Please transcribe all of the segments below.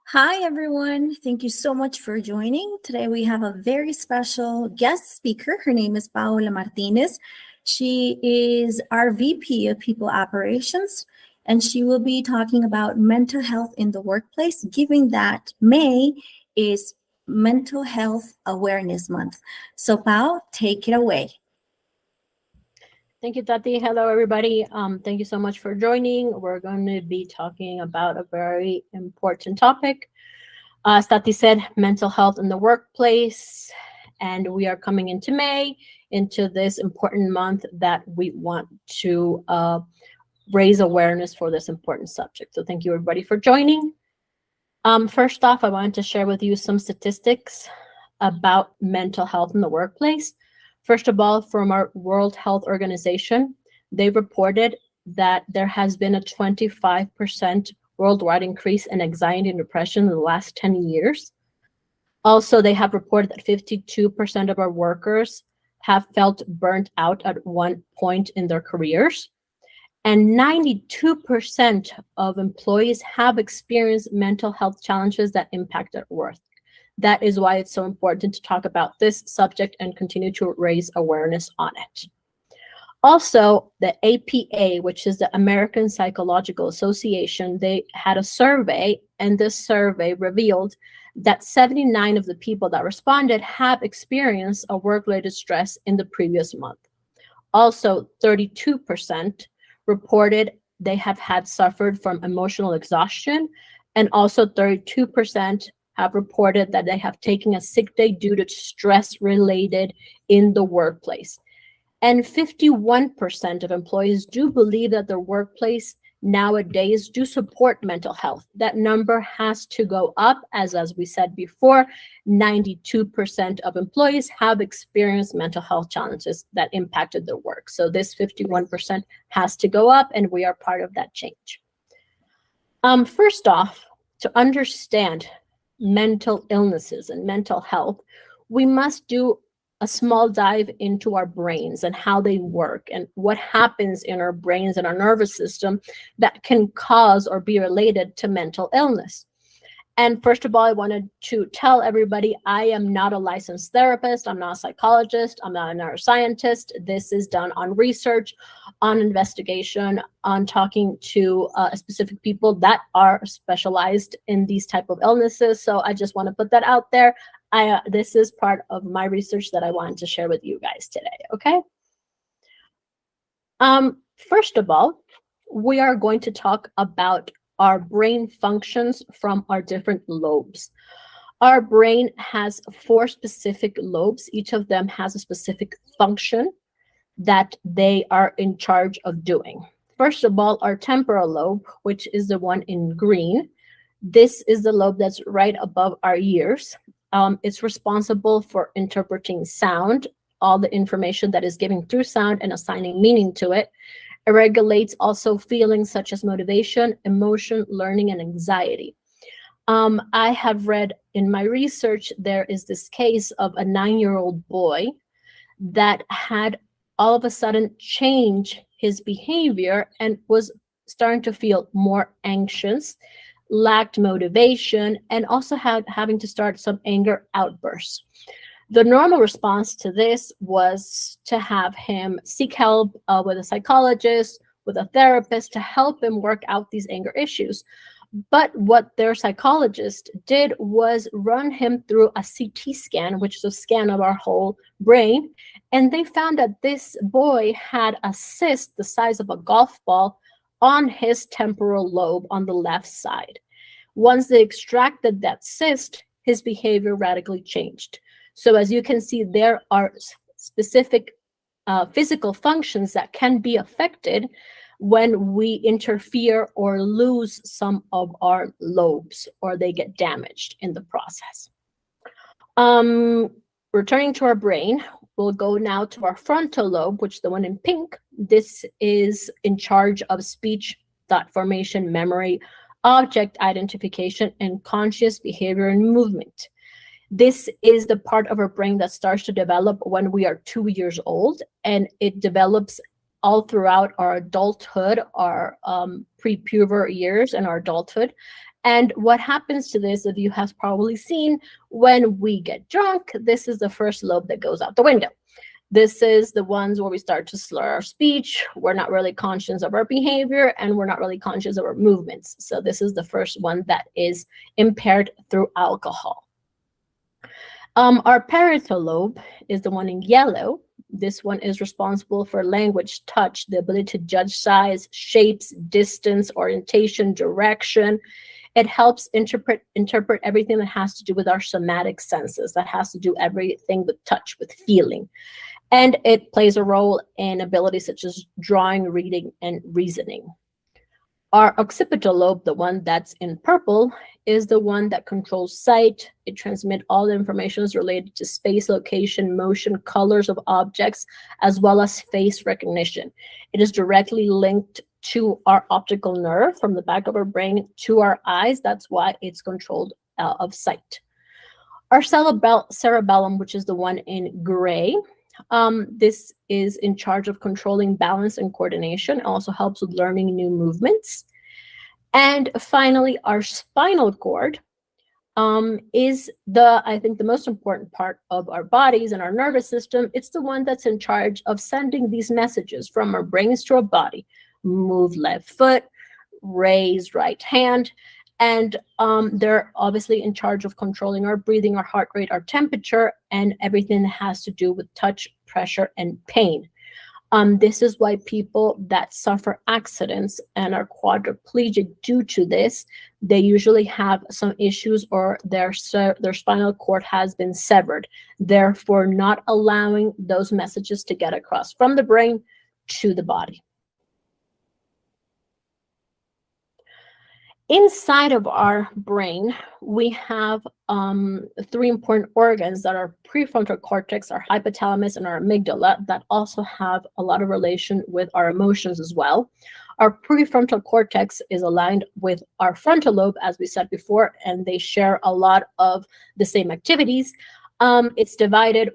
Hi, everyone. Thank you so much for joining. Today, we have a very special guest speaker. Her name is Paola Martinez. She is our VP of People Operations, and she will be talking about mental health in the workplace, given that May is Mental Health Awareness Month. So, Pao, take it away. Thank you, Tati. Hello, everybody. Thank you so much for joining. We're going to be talking about a very important topic. As Tati said, mental health in the workplace. And we are coming into May, into this important month that we want to raise awareness for this important subject. So thank you, everybody, for joining. First off, I wanted to share with you some statistics about mental health in the workplace. First of all, from our World Health Organization, they reported that there has been a 25% worldwide increase in anxiety and depression in the last 10 years. Also, they have reported that 52% of our workers have felt burnt out at one point in their careers. And 92% of employees have experienced mental health challenges that impact their work. That is why it's so important to talk about this subject and continue to raise awareness on it. Also, the APA, which is the American Psychological Association, they had a survey, and this survey revealed that 79 of the people that responded have experienced a work-related stress in the previous month. Also, 32% reported they have had suffered from emotional exhaustion, and also 32% have reported that they have taken a sick day due to stress related in the workplace. And 51% of employees do believe that their workplace nowadays do support mental health. That number has to go up, as we said before, 92% of employees have experienced mental health challenges that impacted their work. So this 51% has to go up, and we are part of that change. First off, to understand mental illnesses and mental health, we must do a small dive into our brains and how they work and what happens in our brains and our nervous system that can cause or be related to mental illness. And first of all, I wanted to tell everybody I am not a licensed therapist. I'm not a psychologist. I'm not a neuroscientist. This is done on research, on investigation, on talking to specific people that are specialized in these type of illnesses. So I just want to put that out there. This is part of my research that I wanted to share with you guys today, okay? First of all, we are going to talk about our brain functions from our different lobes. Our brain has 4 specific lobes. Each of them has a specific function that they are in charge of doing. First of all, our temporal lobe, which is the one in green. This is the lobe that's right above our ears. It's responsible for interpreting sound, all the information that is given through sound and assigning meaning to it. It regulates also feelings such as motivation, emotion, learning, and anxiety. I have read in my research, there is this case of a 9-year-old boy that had all of a sudden change his behavior and was starting to feel more anxious, lacked motivation, and also having to start some anger outbursts. The normal response to this was to have him seek help with a psychologist, with a therapist to help him work out these anger issues. But what their psychologist did was run him through a CT scan, which is a scan of our whole brain. And they found that this boy had a cyst the size of a golf ball on his temporal lobe on the left side. Once they extracted that cyst, his behavior radically changed. So as you can see, there are specific physical functions that can be affected when we interfere or lose some of our lobes or they get damaged in the process. Returning to our brain, we'll go now to our frontal lobe, which is the one in pink. This is in charge of speech, thought formation, memory, object identification, and conscious behavior and movement. This is the part of our brain that starts to develop when we are 2 years old, and it develops all throughout our adulthood, our pre-puber years and our adulthood. And what happens to this, if you have probably seen, when we get drunk, this is the first lobe that goes out the window. This is the ones where we start to slur our speech. We're not really conscious of our behavior, and we're not really conscious of our movements. So this is the first one that is impaired through alcohol. Our parietal lobe is the one in yellow. This one is responsible for language, touch, the ability to judge size, shapes, distance, orientation, direction. It helps interpret everything that has to do with our somatic senses, that has to do everything with touch, with feeling. And it plays a role in abilities such as drawing, reading, and reasoning. Our occipital lobe, the one that's in purple, is the one that controls sight. It transmits all the information related to space, location, motion, colors of objects, as well as face recognition. It is directly linked to our optical nerve from the back of our brain to our eyes. That's why it's controlled of sight. Our cerebellum, which is the one in gray, this is in charge of controlling balance and coordination. It also helps with learning new movements. And finally, our spinal cord is I think the most important part of our bodies and our nervous system. It's the one that's in charge of sending these messages from our brains to our body. Move left foot, raise right hand. And they're obviously in charge of controlling our breathing, our heart rate, our temperature, and everything that has to do with touch, pressure, and pain. This is why people that suffer accidents and are quadriplegic due to this, they usually have some issues, or their spinal cord has been severed, therefore not allowing those messages to get across from the brain to the body. Inside of our brain, we have three important organs that are prefrontal cortex, our hypothalamus, and our amygdala, that also have a lot of relation with our emotions as well. Our prefrontal cortex is aligned with our frontal lobe, as we said before, and they share a lot of the same activities. It's divided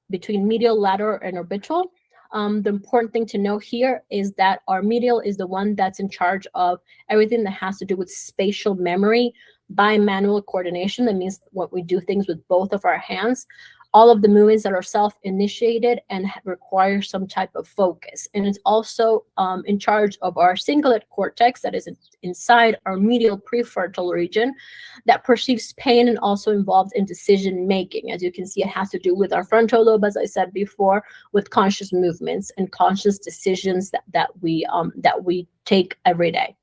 between medial, lateral, and orbital. The important thing to know here is that our medial is the one that's in charge of everything that has to do with spatial memory, bimanual coordination. That means when we do things with both of our hands, all of the movements that are self-initiated and require some type of focus. And it's also in charge of our cingulate cortex, that is inside our medial prefrontal region, that perceives pain and also involved in decision making. As you can see, it has to do with our frontal lobe, as I said before, with conscious movements and conscious decisions that we take every day.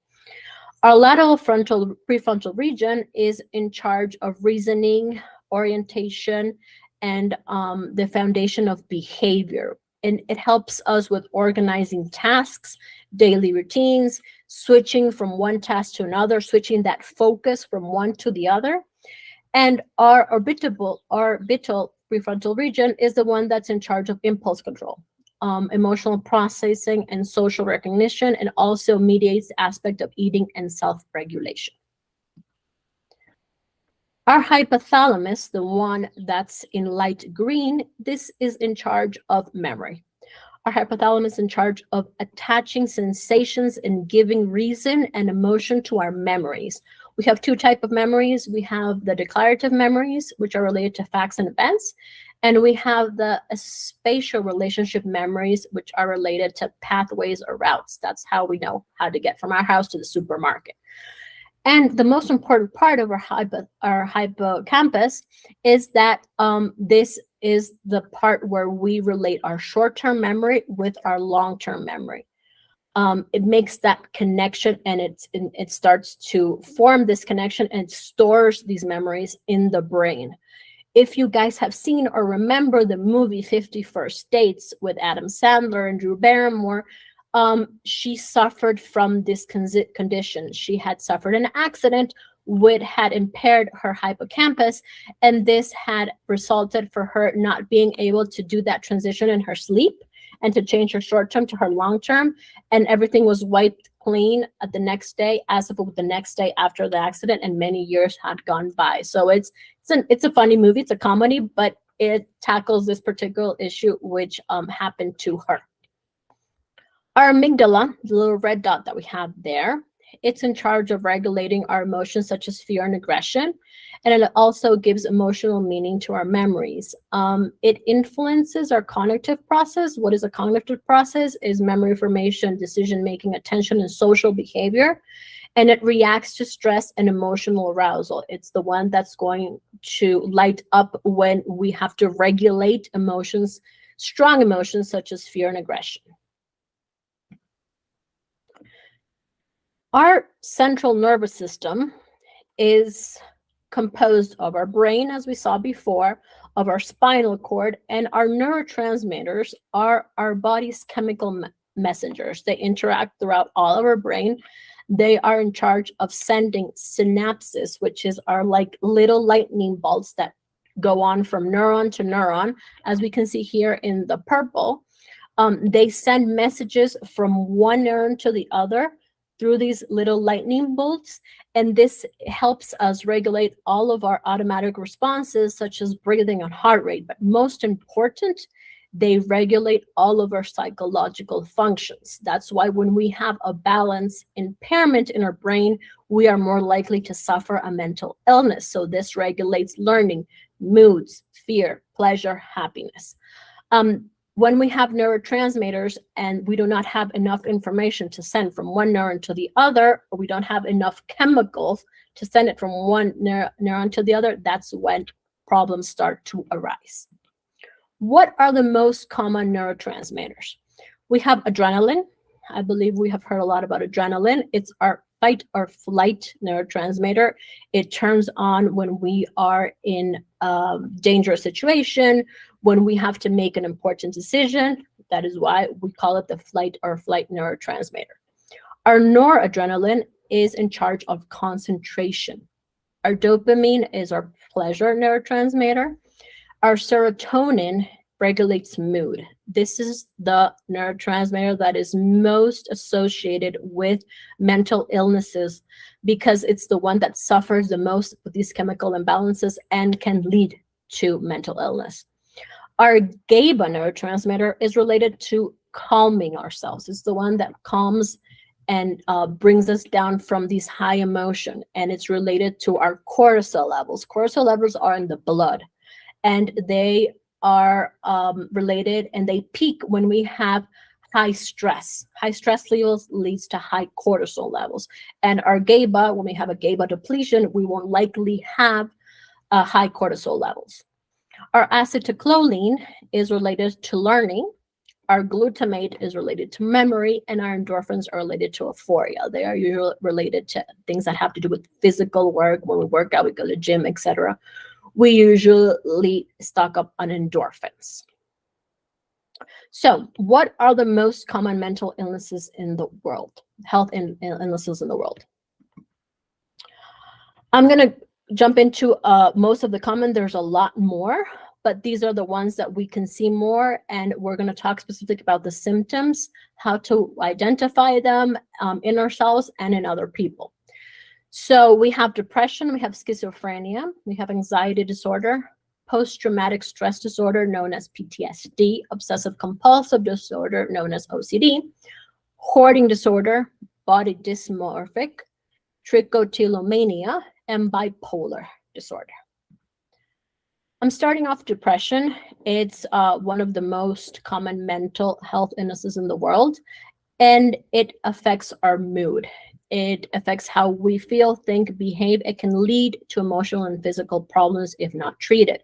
Our lateral prefrontal region is in charge of reasoning, orientation, and the foundation of behavior. And it helps us with organizing tasks, daily routines, switching from one task to another, switching that focus from one to the other. And our orbital prefrontal region is the one that's in charge of impulse control, emotional processing, and social recognition, and also mediates the aspect of eating and self-regulation. Our hypothalamus, the one that's in light green, this is in charge of memory. Our hypothalamus is in charge of attaching sensations and giving reason and emotion to our memories. We have two types of memories. We have the declarative memories, which are related to facts and events, and we have the spatial relationship memories, which are related to pathways or routes. That's how we know how to get from our house to the supermarket. And the most important part of our hippocampus is that this is the part where we relate our short-term memory with our long-term memory. It makes that connection, and it starts to form this connection, and it stores these memories in the brain. If you guys have seen or remember the movie 50 First Dates with Adam Sandler and Drew Barrymore, she suffered from this condition. She had suffered an accident which had impaired her hippocampus, and this had resulted for her not being able to do that transition in her sleep and to change her short term to her long term, and everything was wiped clean at the next day, as if it was the next day after the accident, and many years had gone by. So it's a funny movie, it's a comedy, but it tackles this particular issue which happened to her. Our amygdala, the little red dot that we have there, it's in charge of regulating our emotions such as fear and aggression. And it also gives emotional meaning to our memories. It influences our cognitive process. What is a cognitive process? Is memory formation, decision-making, attention, and social behavior. And it reacts to stress and emotional arousal. It's the one that's going to light up when we have to regulate emotions, strong emotions such as fear and aggression. Our central nervous system is composed of our brain, as we saw before, of our spinal cord, and our neurotransmitters are our body's chemical messengers. They interact throughout all of our brain. They are in charge of sending synapses, which is our like little lightning bolts that go on from neuron to neuron. As we can see here in the purple, they send messages from one neuron to the other through these little lightning bolts, and this helps us regulate all of our automatic responses, such as breathing and heart rate. But most important, they regulate all of our psychological functions. That's why when we have a balance impairment in our brain, we are more likely to suffer a mental illness. So this regulates learning, moods, fear, pleasure, happiness. When we have neurotransmitters and we do not have enough information to send from one neuron to the other, or we don't have enough chemicals to send it from one neuron to the other, that's when problems start to arise. What are the most common neurotransmitters? We have adrenaline. I believe we have heard a lot about adrenaline. It's our fight or flight neurotransmitter. It turns on when we are in a dangerous situation, when we have to make an important decision. That is why we call it the fight or flight neurotransmitter. Our noradrenaline is in charge of concentration. Our dopamine is our pleasure neurotransmitter. Our serotonin regulates mood. This is the neurotransmitter that is most associated with mental illnesses because it's the one that suffers the most with these chemical imbalances and can lead to mental illness. Our GABA neurotransmitter is related to calming ourselves. It's the one that calms and brings us down from these high emotion, and it's related to our cortisol levels. Cortisol levels are in the blood, and they are related, and they peak when we have high stress. High stress levels leads to high cortisol levels. And our GABA, when we have a GABA depletion, we won't likely have high cortisol levels. Our acetylcholine is related to learning. Our glutamate is related to memory, and our endorphins are related to euphoria. They are usually related to things that have to do with physical work. When we work out, we go to the gym, etc. We usually stock up on endorphins. So what are the most common mental illnesses in the world? Health illnesses in the world. I'm going to jump into most of the common. There's a lot more, but these are the ones that we can see more, and we're going to talk specifically about the symptoms, how to identify them in ourselves and in other people. So we have depression, we have schizophrenia, we have anxiety disorder, post-traumatic stress disorder known as PTSD, obsessive compulsive disorder known as OCD, hoarding disorder, body dysmorphic, trichotillomania, and bipolar disorder. I'm starting off depression. It's one of the most common mental health illnesses in the world, and it affects our mood. It affects how we feel, think, behave. It can lead to emotional and physical problems if not treated.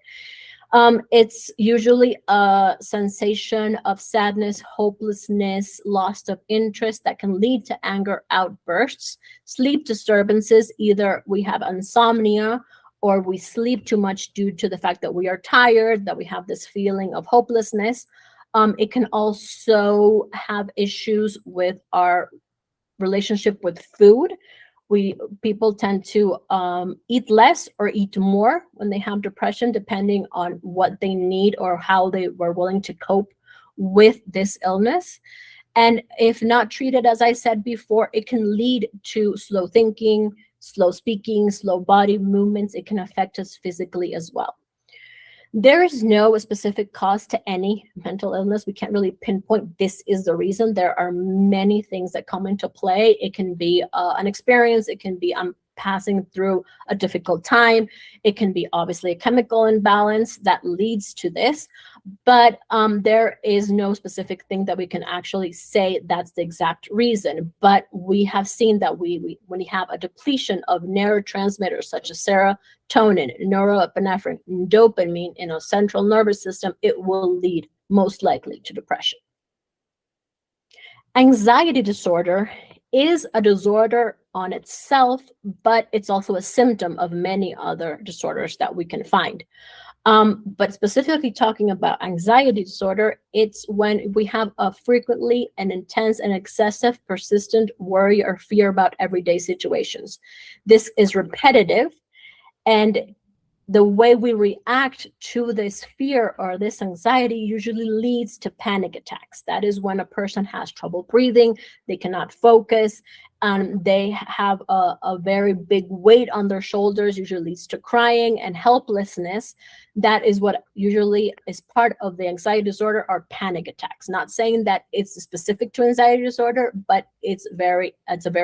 It's usually a sensation of sadness, hopelessness, loss of interest that can lead to anger outbursts, sleep disturbances. Either we have insomnia or we sleep too much due to the fact that we are tired, that we have this feeling of hopelessness. It can also have issues with our relationship with food. People tend to eat less or eat more when they have depression, depending on what they need or how they were willing to cope with this illness. And if not treated, as I said before, it can lead to slow thinking, slow speaking, slow body movements. It can affect us physically as well. There is no specific cause to any mental illness. We can't really pinpoint this is the reason. There are many things that come into play. It can be an experience. It can be I'm passing through a difficult time. It can be obviously a chemical imbalance that leads to this. But there is no specific thing that we can actually say that's the exact reason. But we have seen that when we have a depletion of neurotransmitters such as serotonin, norepinephrine, and dopamine in our central nervous system, it will lead most likely to depression. Anxiety disorder is a disorder on itself, but it's also a symptom of many other disorders that we can find. But specifically talking about anxiety disorder, it's when we have a frequently and intense and excessive persistent worry or fear about everyday situations. This is repetitive, and the way we react to this fear or this anxiety usually leads to panic attacks. That is when a person has trouble breathing, they cannot focus, they have a very big weight on their shoulders, usually leads to crying and helplessness. That is what usually is part of the anxiety disorder or panic attacks. Not saying that it's specific to anxiety disorder, but it's a very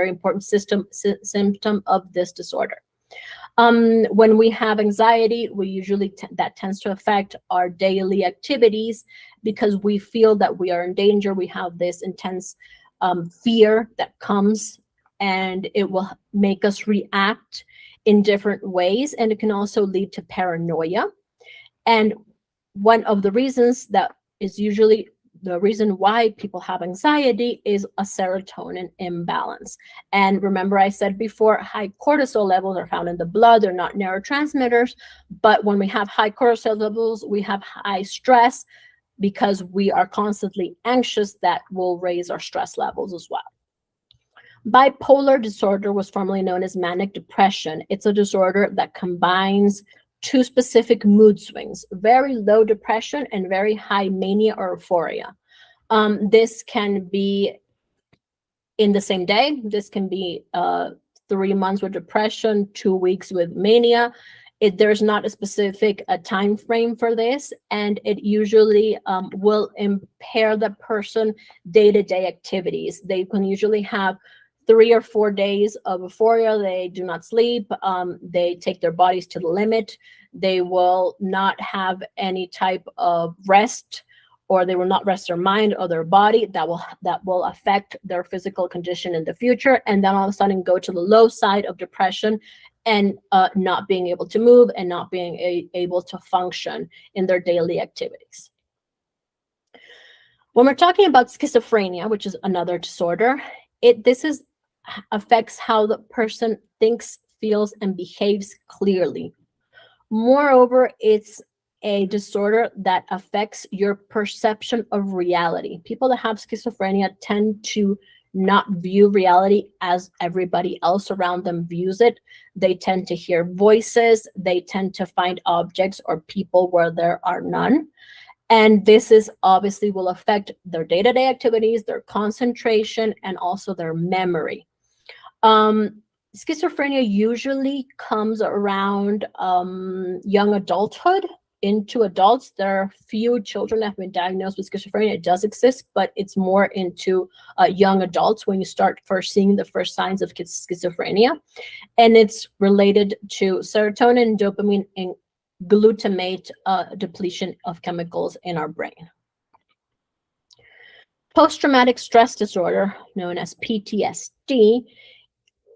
important symptom of this disorder. When we have anxiety, we usually that tends to affect our daily activities because we feel that we are in danger. We have this intense fear that comes, and it will make us react in different ways, and it can also lead to paranoia. And one of the reasons that is usually the reason why people have anxiety is a serotonin imbalance. And remember, I said before, high cortisol levels are found in the blood. They're not neurotransmitters. But when we have high cortisol levels, we have high stress because we are constantly anxious. That will raise our stress levels as well. Bipolar disorder was formerly known as manic depression. It's a disorder that combines two specific mood swings, very low depression and very high mania or euphoria. This can be in the same day. This can be 3 months with depression, 2 weeks with mania. There's not a specific time frame for this, and it usually will impair the person day-to-day activities. They can usually have 3 or 4 days of euphoria. They do not sleep. They take their bodies to the limit. They will not have any type of rest, or they will not rest their mind or their body. That will affect their physical condition in the future, and then all of a sudden go to the low side of depression and not being able to move and not being able to function in their daily activities. When we're talking about schizophrenia, which is another disorder, this affects how the person thinks, feels, and behaves clearly. Moreover, it's a disorder that affects your perception of reality. People that have schizophrenia tend to not view reality as everybody else around them views it. They tend to hear voices. They tend to find objects or people where there are none. And this is obviously will affect their day-to-day activities, their concentration, and also their memory. Schizophrenia usually comes around young adulthood into adults. There are few children that have been diagnosed with schizophrenia. It does exist, but it's more into young adults when you start first seeing the first signs of schizophrenia. And it's related to serotonin, dopamine, and glutamate depletion of chemicals in our brain. Post-traumatic stress disorder, known as PTSD,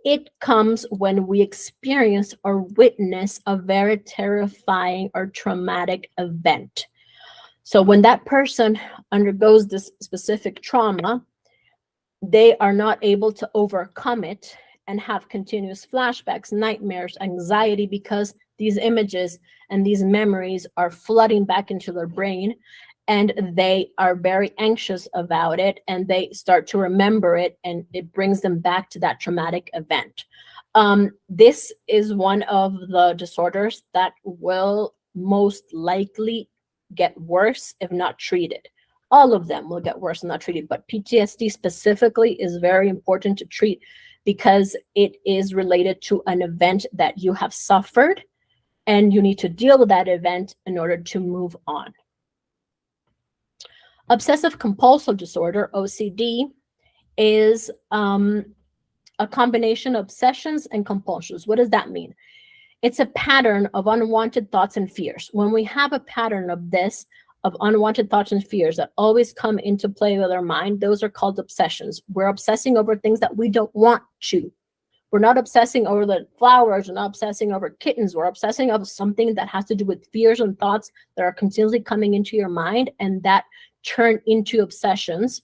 it comes when we experience or witness a very terrifying or traumatic event. So when that person undergoes this specific trauma, they are not able to overcome it and have continuous flashbacks, nightmares, anxiety, because these images and these memories are flooding back into their brain, and they are very anxious about it, and they start to remember it, and it brings them back to that traumatic event. This is one of the disorders that will most likely get worse if not treated. All of them will get worse if not treated, but PTSD specifically is very important to treat because it is related to an event that you have suffered, and you need to deal with that event in order to move on. Obsessive compulsive disorder, OCD, is a combination of obsessions and compulsions. What does that mean? It's a pattern of unwanted thoughts and fears. When we have a pattern of this, of unwanted thoughts and fears that always come into play with our mind, those are called obsessions. We're obsessing over things that we don't want to. We're not obsessing over the flowers. We're not obsessing over kittens. We're obsessing over something that has to do with fears and thoughts that are continually coming into your mind, and that turn into obsessions.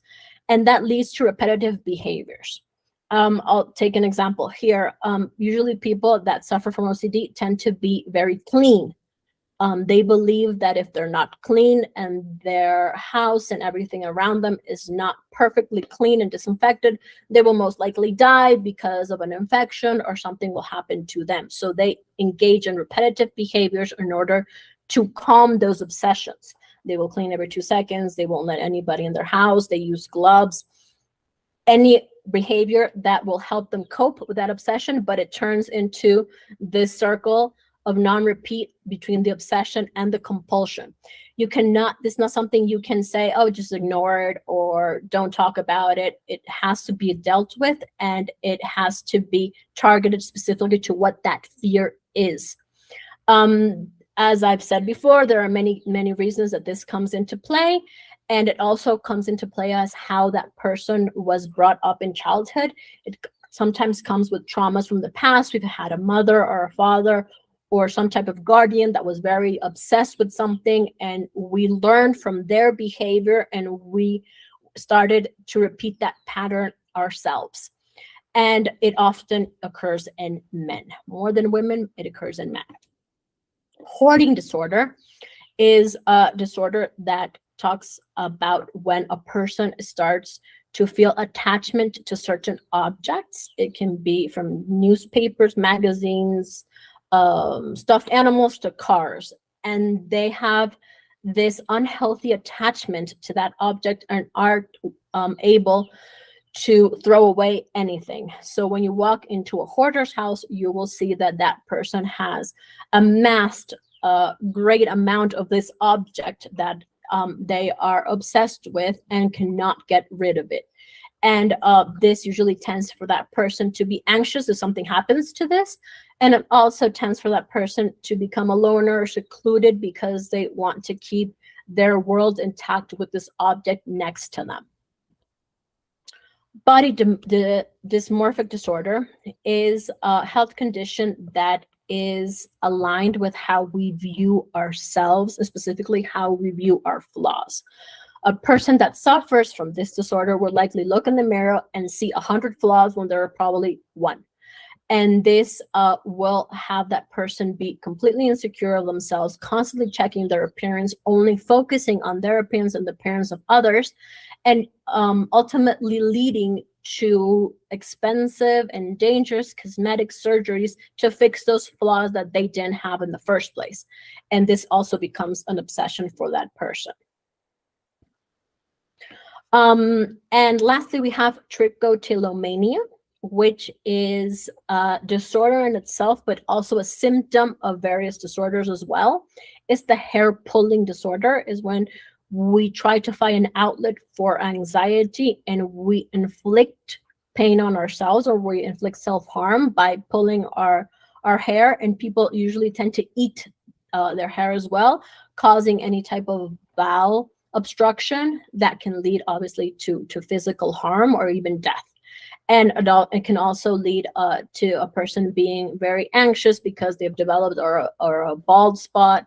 And that leads to repetitive behaviors. I'll take an example here. Usually people that suffer from OCD tend to be very clean. They believe that if they're not clean and their house and everything around them is not perfectly clean and disinfected, they will most likely die because of an infection or something will happen to them. So they engage in repetitive behaviors in order to calm those obsessions. They will clean every 2 seconds. They won't let anybody in their house. They use gloves. Any behavior that will help them cope with that obsession, but it turns into this circle of non-repeat between the obsession and the compulsion. You cannot, this is not something you can say, oh, just ignore it or don't talk about it. It has to be dealt with, and it has to be targeted specifically to what that fear is. As I've said before, there are many, many reasons that this comes into play. And it also comes into play as how that person was brought up in childhood. It sometimes comes with traumas from the past. We've had a mother or a father or some type of guardian that was very obsessed with something, and we learned from their behavior and we started to repeat that pattern ourselves. And it often occurs in men. More than women, it occurs in men. Hoarding disorder is a disorder that talks about when a person starts to feel attachment to certain objects. It can be from newspapers, magazines, stuffed animals to cars, and they have this unhealthy attachment to that object and are able to throw away anything. So when you walk into a hoarder's house, you will see that that person has amassed a great amount of this object that they are obsessed with and cannot get rid of it. And this usually tends for that person to be anxious if something happens to this. And it also tends for that person to become a loner or secluded because they want to keep their world intact with this object next to them. Body dysmorphic disorder is a health condition that is aligned with how we view ourselves, and specifically how we view our flaws. A person that suffers from this disorder will likely look in the mirror and see 100 flaws when there are probably one. And this will have that person be completely insecure of themselves, constantly checking their appearance, only focusing on their appearance and the appearance of others, and ultimately leading to expensive and dangerous cosmetic surgeries to fix those flaws that they didn't have in the first place. And this also becomes an obsession for that person. And lastly, we have trichotillomania, which is a disorder in itself, but also a symptom of various disorders as well. It's the hair pulling disorder, is when we try to find an outlet for anxiety and we inflict pain on ourselves, or we inflict self-harm by pulling our hair, and people usually tend to eat their hair as well, causing any type of bowel obstruction that can lead obviously to physical harm or even death. And it can also lead to a person being very anxious because they've developed or a bald spot,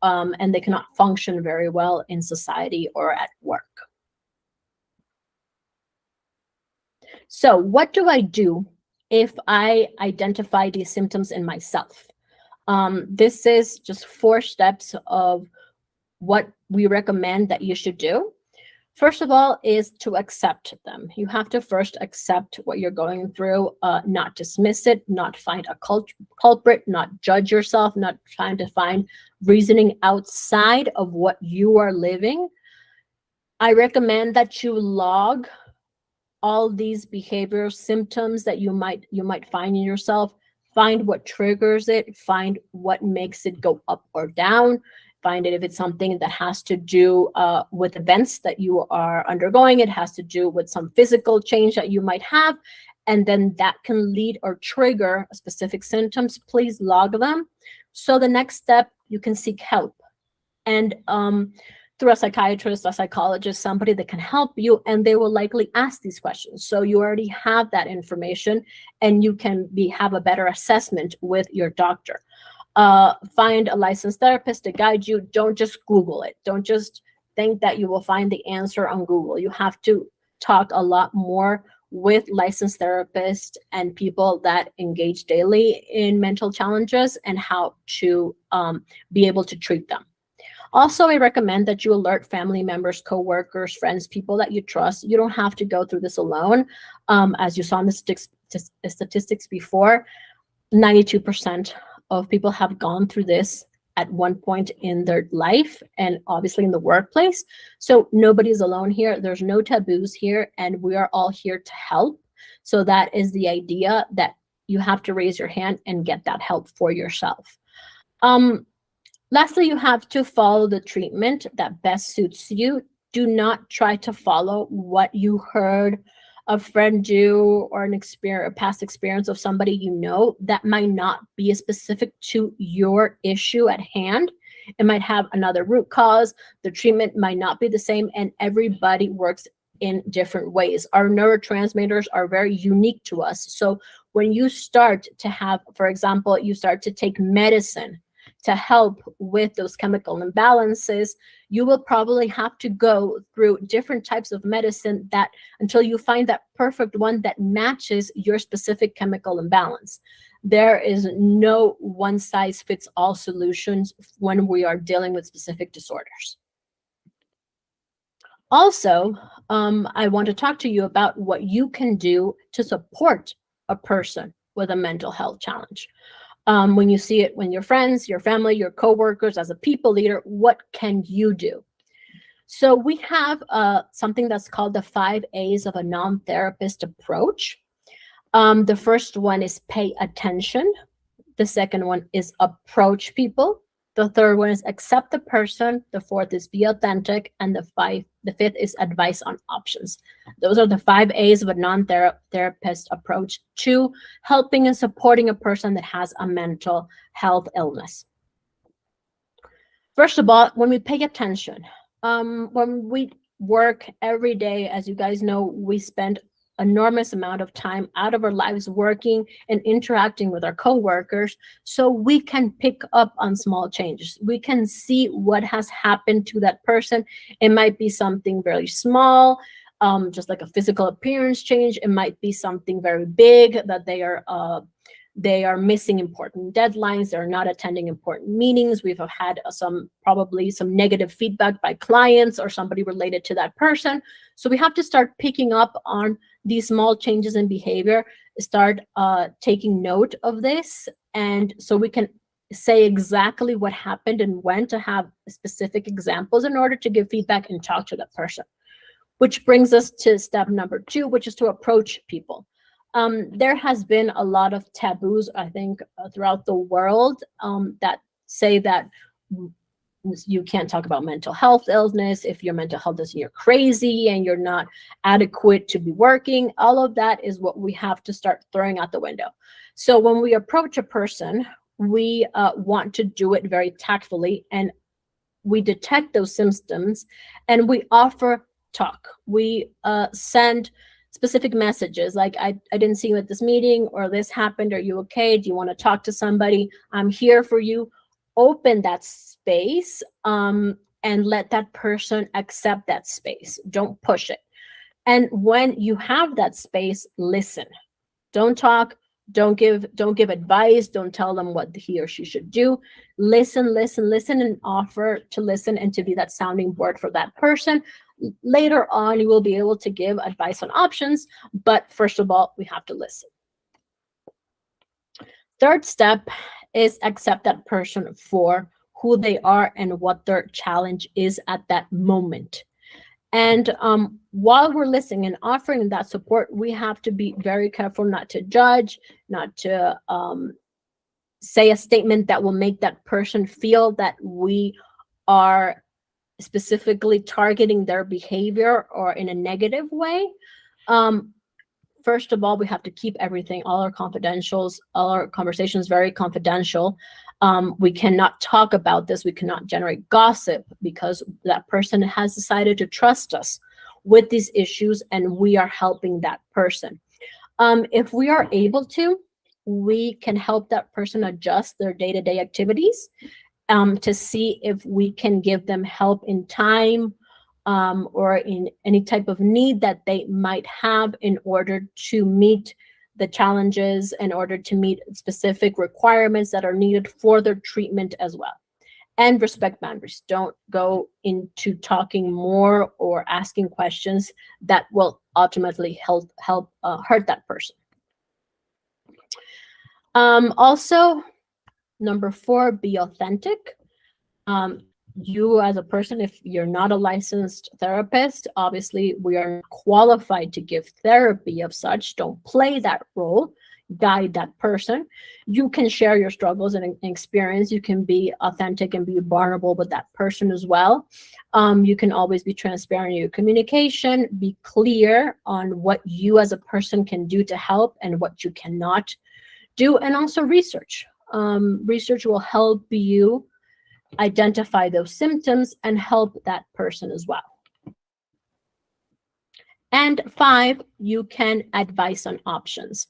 and they cannot function very well in society or at work. So what do I do if I identify these symptoms in myself? This is just 4 steps of what we recommend that you should do. First of all is to accept them. You have to first accept what you're going through, not dismiss it, not find a culprit, not judge yourself, not trying to find reasoning outside of what you are living. I recommend that you log all these behavioral symptoms that you might find in yourself. find what triggers it, find what makes it go up or down, find it if it's something that has to do with events that you are undergoing, it has to do with some physical change that you might have, and then that can lead or trigger specific symptoms. Please log them. So the next step, you can seek help. And through a psychiatrist, a psychologist, somebody that can help you, and they will likely ask these questions. So you already have that information, and you can have a better assessment with your doctor. Find a licensed therapist to guide you. Don't just Google it. Don't just think that you will find the answer on Google. You have to talk a lot more with licensed therapists and people that engage daily in mental challenges and how to be able to treat them. Also, I recommend that you alert family members, coworkers, friends, people that you trust. You don't have to go through this alone. As you saw in the statistics before, 92% of people have gone through this at one point in their life, and obviously in the workplace. So nobody's alone here. There's no taboos here, and we are all here to help. So that is the idea, that you have to raise your hand and get that help for yourself. Lastly, you have to follow the treatment that best suits you. Do not try to follow what you heard a friend do, or a past experience of somebody you know that might not be specific to your issue at hand. It might have another root cause. The treatment might not be the same, and everybody works in different ways. Our neurotransmitters are very unique to us. So when you start to have, for example, you start to take medicine to help with those chemical imbalances, you will probably have to go through different types of medicine that until you find that perfect one that matches your specific chemical imbalance. There is no one size fits all solutions when we are dealing with specific disorders. Also, I want to talk to you about what you can do to support a person with a mental health challenge. When you see it, when your friends, your family, your coworkers, as a people leader, what can you do? So we have something that's called the 5 A's of a non-therapist approach. The first one is pay attention. The second one is approach people. The third one is accept the person. The fourth is be authentic. And the fifth is advice on options. Those are the 5 A's of a non-therapist approach to helping and supporting a person that has a mental health illness. First of all, when we pay attention, when we work every day, as you guys know, we spend enormous amount of time out of our lives working and interacting with our coworkers, so we can pick up on small changes. We can see what has happened to that person. It might be something very small, just like a physical appearance change. It might be something very big, that they are missing important deadlines, they're not attending important meetings. We've had probably some negative feedback by clients or somebody related to that person. So we have to start picking up on these small changes in behavior, start taking note of this, and so we can say exactly what happened and when, to have specific examples in order to give feedback and talk to that person. Which brings us to step number 2, which is to approach people. There has been a lot of taboos, I think, throughout the world that say that you can't talk about mental health illness. If your mental health is, you're crazy and you're not adequate to be working. All of that is what we have to start throwing out the window. So when we approach a person, we want to do it very tactfully, and we detect those symptoms and we offer talk. We send specific messages like, I didn't see you at this meeting, or this happened. Are you okay? Do you want to talk to somebody? I'm here for you. Open that space and let that person accept that space. Don't push it. And when you have that space, listen. Don't talk. Don't give advice. Don't tell them what he or she should do. Listen, and offer to listen and to be that sounding board for that person. Later on, you will be able to give advice on options, but first of all, we have to listen. Third step is accept that person for who they are and what their challenge is at that moment. And while we're listening and offering that support, we have to be very careful not to judge, not to say a statement that will make that person feel that we are specifically targeting their behavior or in a negative way. First of all, we have to keep everything, all our confidentials, all our conversations very confidential. We cannot talk about this. We cannot generate gossip because that person has decided to trust us with these issues and we are helping that person. If we are able to, we can help that person adjust their day-to-day activities to see if we can give them help in time or in any type of need that they might have in order to meet the challenges, in order to meet specific requirements that are needed for their treatment as well. And respect boundaries. Don't go into talking more or asking questions that will ultimately hurt that person. Also, number 4, be authentic. You as a person, if you're not a licensed therapist, obviously we are qualified to give therapy of such. Don't play that role. Guide that person. You can share your struggles and experience. You can be authentic and be vulnerable with that person as well. You can always be transparent in your communication. Be clear on what you as a person can do to help and what you cannot do. And also research. Research will help you identify those symptoms and help that person as well. And 5, you can advise on options.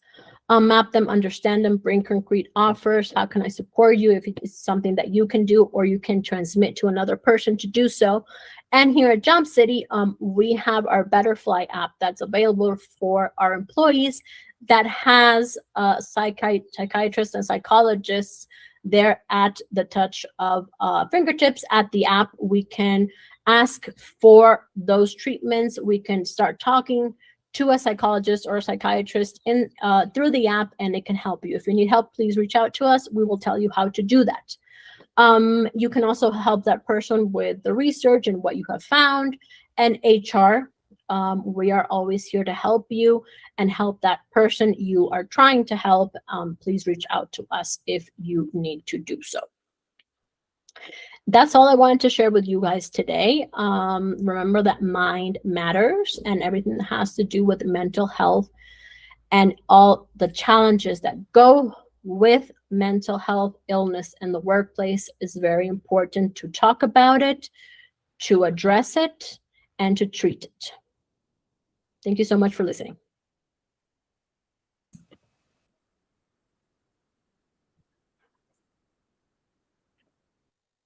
Map them, understand them, bring concrete offers. How can I support you if it's something that you can do or you can transmit to another person to do so? And here at Jobsity, we have our Betterfly app that's available for our employees that has psychiatrists and psychologists there at the touch of fingertips. At the app, we can ask for those treatments. We can start talking to a psychologist or a psychiatrist through the app, and it can help you. If you need help, please reach out to us. We will tell you how to do that. You can also help that person with the research and what you have found. And HR, we are always here to help you and help that person you are trying to help. Please reach out to us if you need to do so. That's all I wanted to share with you guys today. Remember that mind matters, and everything that has to do with mental health and all the challenges that go with mental health illness in the workplace is very important to talk about it, to address it, and to treat it. Thank you so much for listening.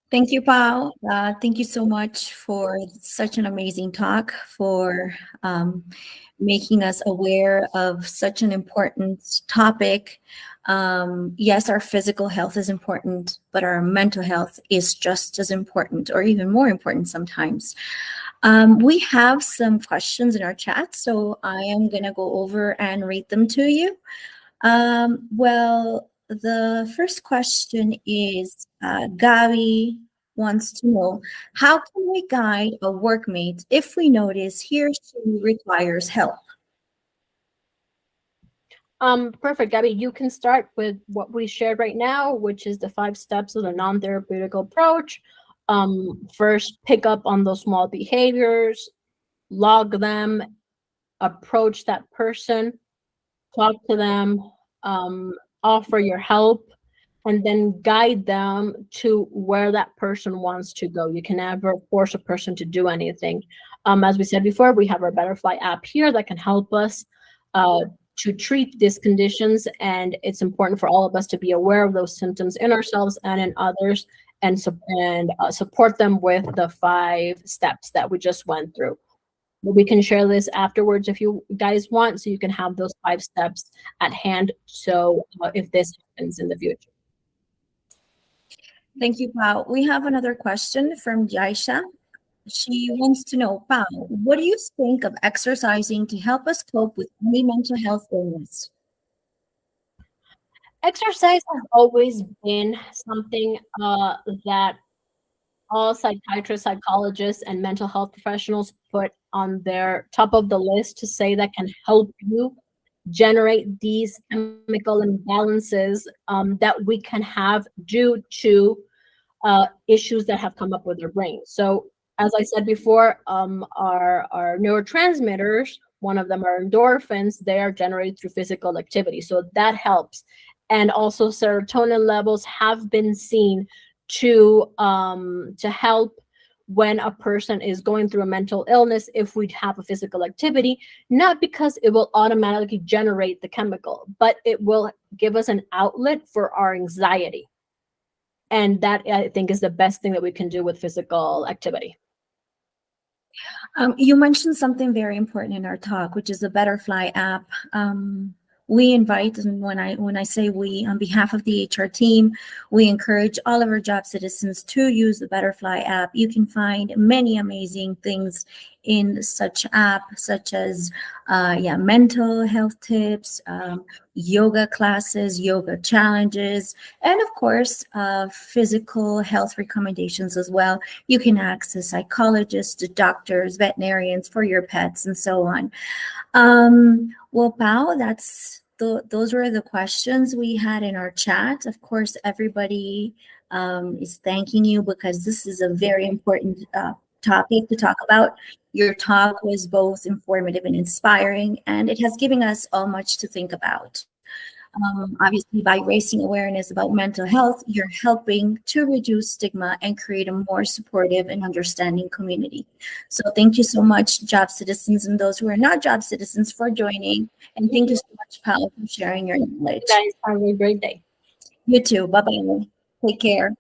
Thank you, Pao. Thank you so much for such an amazing talk, for making us aware of such an important topic. Yes, our physical health is important, but our mental health is just as important, or even more important sometimes. We have some questions in our chat, so I am going to go over and read them to you. Well, the first question is, Gabi wants to know, how can we guide a workmate if we notice he or she requires help? Perfect, Gabby. You can start with what we shared right now, which is the 5 steps of the non-therapeutic approach. First, pick up on those small behaviors, log them, approach that person, talk to them, offer your help, and then guide them to where that person wants to go. You can never force a person to do anything. As we said before, we have our Betterfly app here that can help us to treat these conditions, and it's important for all of us to be aware of those symptoms in ourselves and in others, and support them with the 5 steps that we just went through. We can share this afterwards if you guys want, so you can have those 5 steps at hand. So if this happens in the future. Thank you, Pao. We have another question from Jaisha. She wants to know, Pao, what do you think of exercising to help us cope with any mental health illness? Exercise has always been something that all psychiatrists, psychologists, and mental health professionals put on their top of the list to say that can help you generate these chemical imbalances that we can have due to issues that have come up with our brain. So as I said before, our neurotransmitters, one of them are endorphins, they are generated through physical activity. So that helps. And also serotonin levels have been seen to help when a person is going through a mental illness if we have a physical activity, not because it will automatically generate the chemical, but it will give us an outlet for our anxiety. And that, I think, is the best thing that we can do with physical activity. You mentioned something very important in our talk, which is the Butterfly app. We invite, and when I say we, on behalf of the HR team, we encourage all of our job citizens to use the Butterfly app. You can find many amazing things in such app, such as mental health tips, yoga classes, yoga challenges, and of course, physical health recommendations as well. You can access psychologists, doctors, veterinarians for your pets, and so on. Well, Pao, those were the questions we had in our chat. Of course, everybody is thanking you because this is a very important topic to talk about. Your talk was both informative and inspiring, and it has given us all much to think about. Obviously, by raising awareness about mental health, you're helping to reduce stigma and create a more supportive and understanding community. So thank you so much, job citizens, and those who are not job citizens, for joining. And thank you so much, Paola, for sharing your knowledge. You guys have a great day. You too. Bye-bye. Take care.